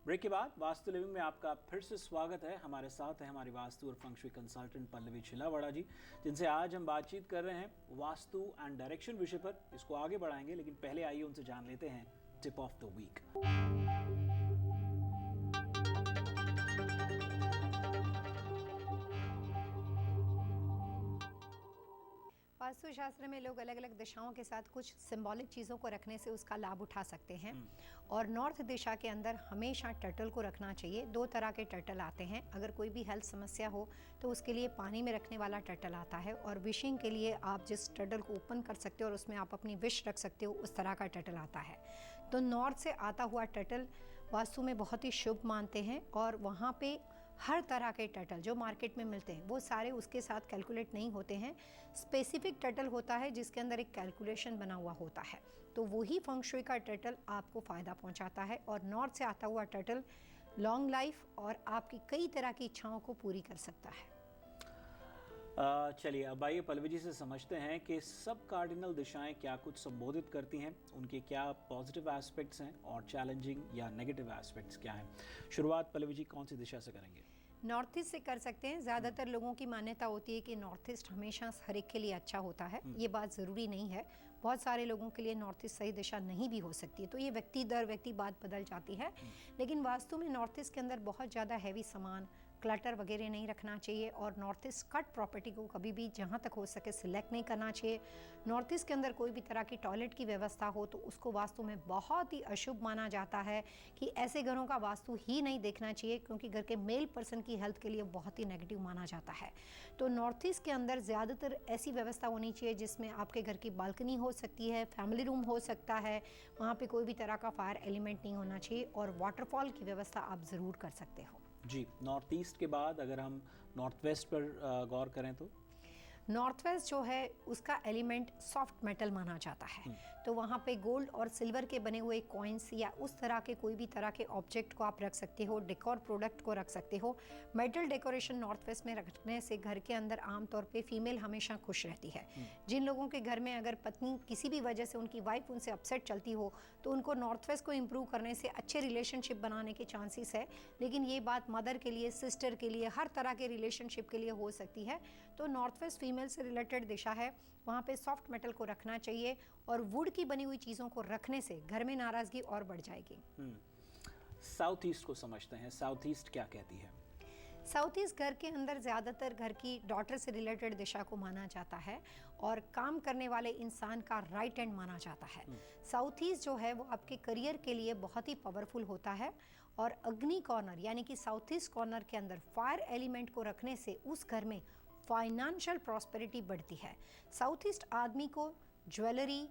Break के बाद vastu living में आपका फिर से स्वागत है। हमारे साथ है हमारी वास्तु और फंक्शुई कंसल्टेंट पल्लवी छिलावाड़ा जी, जिनसे आज हम बातचीत कर रहे हैं वास्तु एंड डायरेक्शन विषय पर। इसको आगे बढ़ाएंगे, लेकिन पहले आइए उनसे जान लेते हैं टिप ऑफ द वीक। वास्तुशास्त्र में लोग अलग अलग दिशाओं के साथ कुछ सिंबॉलिक चीज़ों को रखने से उसका लाभ उठा सकते हैं। और नॉर्थ दिशा के अंदर हमेशा टर्टल को रखना चाहिए। दो तरह के टर्टल आते हैं। अगर कोई भी हेल्थ समस्या हो तो उसके लिए पानी में रखने वाला टर्टल आता है, और विशिंग के लिए आप जिस टर्टल को ओपन कर सकते हो और उसमें आप अपनी विश रख सकते हो, उस तरह का टर्टल आता है। तो नॉर्थ से आता हुआ टर्टल वास्तु में बहुत ही शुभ मानते हैं, और वहाँ पे हर तरह के टर्टल जो मार्केट में मिलते हैं वो सारे उसके साथ कैलकुलेट नहीं होते हैं। स्पेसिफिक टर्टल होता है जिसके अंदर एक कैलकुलेशन बना हुआ होता है, तो वही फंग शुई का टर्टल आपको फ़ायदा पहुंचाता है। और नॉर्थ से आता हुआ टर्टल लॉन्ग लाइफ और आपकी कई तरह की इच्छाओं को पूरी कर सकता है। चलिए अब आइए पल्लवी जी से समझते हैं कि सब कार्डिनल दिशाएं क्या कुछ संबोधित करती हैं, उनके क्या पॉजिटिव एस्पेक्ट्स हैं और चैलेंजिंग या नेगेटिव एस्पेक्ट्स क्या हैं। शुरुआत पल्लवी जी कौन सी दिशा से करेंगे? नॉर्थ ईस्ट से कर सकते हैं। ज़्यादातर लोगों की मान्यता होती है कि नॉर्थ ईस्ट हमेशा हर एक के लिए अच्छा होता है। ये बात ज़रूरी नहीं है। बहुत सारे लोगों के लिए नॉर्थ ईस्ट सही दिशा नहीं भी हो सकती है, तो ये व्यक्ति दर व्यक्ति बात बदल जाती है। लेकिन वास्तु में नॉर्थ ईस्ट के अंदर बहुत ज़्यादा हैवी सामान, क्लटर वगैरह नहीं रखना चाहिए, और नॉर्थ ईस्ट कट प्रॉपर्टी को कभी भी जहाँ तक हो सके सिलेक्ट नहीं करना चाहिए। नॉर्थ ईस्ट के अंदर कोई भी तरह की टॉयलेट की व्यवस्था हो तो उसको वास्तु में बहुत ही अशुभ माना जाता है, कि ऐसे घरों का वास्तु ही नहीं देखना चाहिए, क्योंकि घर के मेल पर्सन की हेल्थ के लिए बहुत ही नेगेटिव माना जाता है। तो नॉर्थ ईस्ट के अंदर ज़्यादातर ऐसी व्यवस्था होनी चाहिए जिसमें आपके घर की बालकनी हो सकती है, फैमिली रूम हो सकता है, वहाँ पे कोई भी तरह का फायर एलिमेंट नहीं होना चाहिए, और वाटरफॉल की व्यवस्था आप ज़रूर कर सकते हो। जी, नॉर्थ ईस्ट के बाद अगर हम नॉर्थ वेस्ट पर गौर करें तो नॉर्थ वेस्ट जो है उसका एलिमेंट सॉफ्ट मेटल माना जाता है। तो वहाँ पे गोल्ड और सिल्वर के बने हुए कॉइन्स या उस तरह के कोई भी तरह के ऑब्जेक्ट को आप रख सकते हो, डेकोर प्रोडक्ट को रख सकते हो। मेटल डेकोरेशन नॉर्थ वेस्ट में रखने से घर के अंदर आमतौर पे फीमेल हमेशा खुश रहती है। जिन लोगों के घर में अगर पत्नी किसी भी वजह से उनकी वाइफ उनसे अपसेट चलती हो तो उनको नॉर्थ वेस्ट को इम्प्रूव करने से अच्छे रिलेशनशिप बनाने के चांसेस है। लेकिन ये बात मदर के लिए, सिस्टर के लिए, हर तरह के रिलेशनशिप के लिए हो सकती है। तो नॉर्थ वेस्ट फीमेल से रिलेटेड दिशा है, वहाँ पे सॉफ्ट मेटल को रखना चाहिए, और वुड की बनी हुई चीज़ों को रखने से घर में नाराज़गी और बढ़ जाएगी। साउथ ईस्ट को समझते हैं। साउथ ईस्ट क्या कहती है? साउथ ईस्ट घर के अंदर ज़्यादातर घर की डॉटर से रिलेटेड दिशा को माना जाता है, और काम करने वाले इंसान का राइट हैंड माना जाता है। साउथ ईस्ट जो है वो आपके करियर के लिए बहुत ही पावरफुल होता है, और अग्नि कॉर्नर यानी कि साउथ ईस्ट कॉर्नर के अंदर फायर एलिमेंट को रखने से उस घर में फाइनेंशियल प्रॉस्पेरिटी बढ़ती है। साउथ ईस्ट आदमी को ज्वेलरी,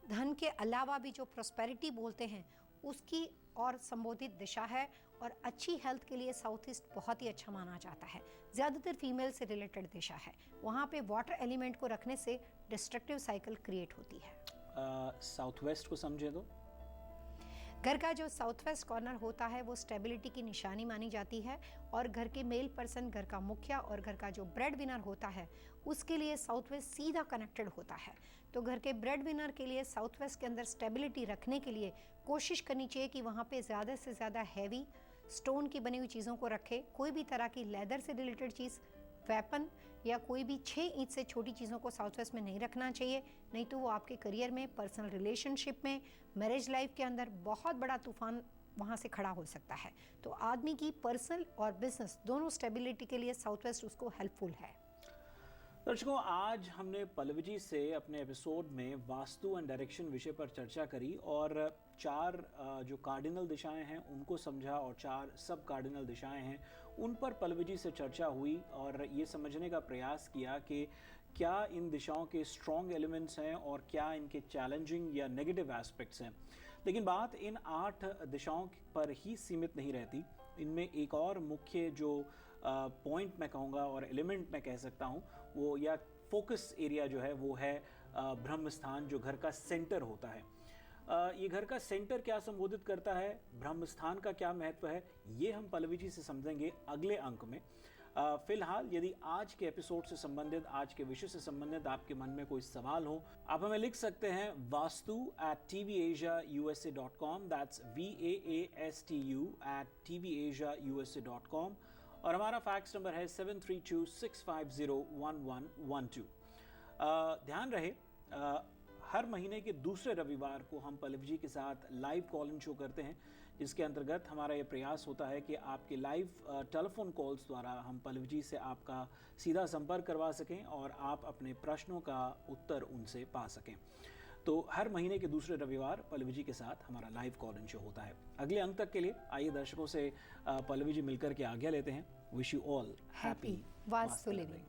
धन के अलावा भी जो प्रॉस्पेरिटी बोलते हैं उसकी और संबोधित दिशा है, और अच्छी हेल्थ के लिए साउथ ईस्ट बहुत ही अच्छा माना जाता है। ज़्यादातर फीमेल से रिलेटेड दिशा है। वहाँ पे वाटर एलिमेंट को रखने से डिस्ट्रक्टिव साइकिल क्रिएट होती है। साउथ वेस्ट को समझे तो घर का जो साउथ वेस्ट कॉर्नर होता है वो स्टेबिलिटी की निशानी मानी जाती है, और घर के मेल पर्सन, घर का मुखिया और घर का जो ब्रेड विनर होता है उसके लिए साउथ वेस्ट सीधा कनेक्टेड होता है। तो घर के ब्रेड विनर के लिए साउथ वेस्ट के अंदर स्टेबिलिटी रखने के लिए कोशिश करनी चाहिए कि वहाँ पे ज़्यादा से ज़्यादा हैवी स्टोन की बनी हुई चीज़ों को रखें। कोई भी तरह की लेदर से रिलेटेड चीज़, वेपन या कोई भी 6 इंच से छोटी चीज़ों को साउथ वेस्ट में नहीं रखना चाहिए, नहीं तो वो आपके करियर में, पर्सनल रिलेशनशिप में, मैरिज लाइफ के अंदर बहुत बड़ा तूफान वहाँ से खड़ा हो सकता है। तो आदमी की पर्सनल और बिजनेस दोनों स्टेबिलिटी के लिए साउथ वेस्ट उसको हेल्पफुल है। दर्शकों, आज हमने पल्लवी जी से अपने एपिसोड में वास्तु एंड डायरेक्शन विषय पर चर्चा करी, और 4 जो कार्डिनल दिशाएं हैं उनको समझा, और 4 सब कार्डिनल दिशाएं हैं उन पर पल्लवी जी से चर्चा हुई, और ये समझने का प्रयास किया कि क्या इन दिशाओं के स्ट्रॉन्ग एलिमेंट्स हैं और क्या इनके चैलेंजिंग या नेगेटिव एस्पेक्ट्स हैं। लेकिन बात इन 8 दिशाओं पर ही सीमित नहीं रहती। इनमें एक और मुख्य जो पॉइंट मैं कहूँगा और एलिमेंट मैं कह सकता हूँ वो, या फोकस एरिया जो है वो है ब्रह्म स्थान, जो घर का सेंटर होता है। ये घर का सेंटर क्या संबोधित करता है, ब्रह्म स्थान का क्या महत्व है, ये हम पल्लवी जी से समझेंगे अगले अंक में। फिलहाल यदि आज के एपिसोड से संबंधित, आज के विषय से संबंधित आपके मन में कोई सवाल हो, आप हमें लिख सकते हैं vastu@tvasiausa.com, दैट्स VAASTU@tvasiausa.com, और हमारा फैक्स नंबर है 7326501112। ध्यान रहे, हर महीने के दूसरे रविवार को हम पल्लवी जी के साथ लाइव कॉल इन शो करते हैं, जिसके अंतर्गत हमारा ये प्रयास होता है कि आपके लाइव टेलीफोन कॉल्स द्वारा हम पल्लवी जी से आपका सीधा संपर्क करवा सकें और आप अपने प्रश्नों का उत्तर उनसे पा सकें। तो हर महीने के दूसरे रविवार पल्लवी जी के साथ हमारा लाइव कॉल इन शो होता है। अगले अंक तक के लिए आइए दर्शकों से पल्लवी जी मिलकर के आज्ञा लेते हैं। Wish you all happy vastu living.